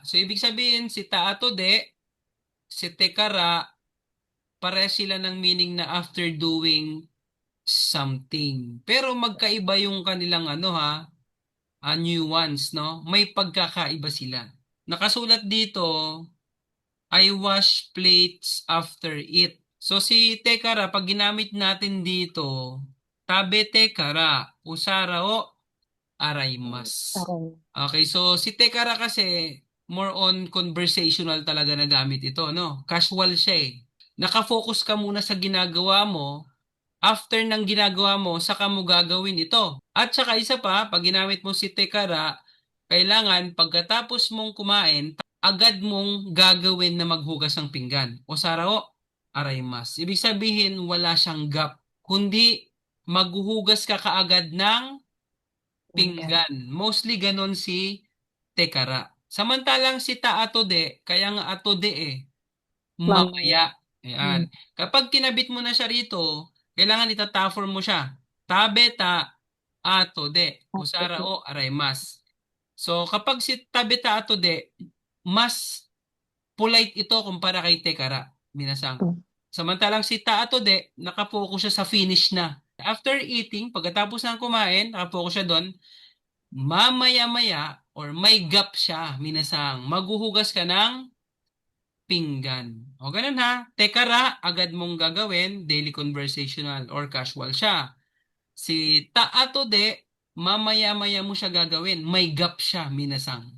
So, ibig sabihin, si ta ato de, si tekara, pare sila ng meaning na after doing something. Pero magkaiba yung kanilang nuance, no? May pagkakaiba sila. Nakasulat dito, I wash plates after it. So si tekara, pag ginamit natin dito, tabe tekara, usara o araymas. Parang, Okay, so si tekara kasi more on conversational talaga na gamit ito, no? Casual siya eh. Nakafocus ka muna sa ginagawa mo. After ng ginagawa mo, saka mo gagawin ito. At saka isa pa, pag ginamit mo si tekara, kailangan pagkatapos mong kumain, agad mong gagawin na maghugas ng pinggan. O sarao, araymas. Ibig sabihin, wala siyang gap. Kundi, maghuhugas ka kaagad ng pinggan. pinggan. Mostly ganon si tekara. Samantalang si ta atode, kaya nga atode Mamaya. mamaya. Hmm. Ayan. Kapag kinabit mo na siya rito, kailangan itataform mo siya. Tabeta ato de. After Usara it. o araymas. So, kapag si tabeta ato de, mas polite ito kumpara kay tekara. Minasang. Hmm. Samantalang si ta ato de, nakapokus siya sa finish na. After eating, pagkatapos ng kumain, nakapokus siya doon, mamaya-maya or may gap siya, minasang. Maghuhugas ka ng pinggan. O ganun ha. Tekara, agad mong gagawin, daily conversational or casual siya. Si taato de, mamaya-maya mo siya gagawin. May gap siya, minasang.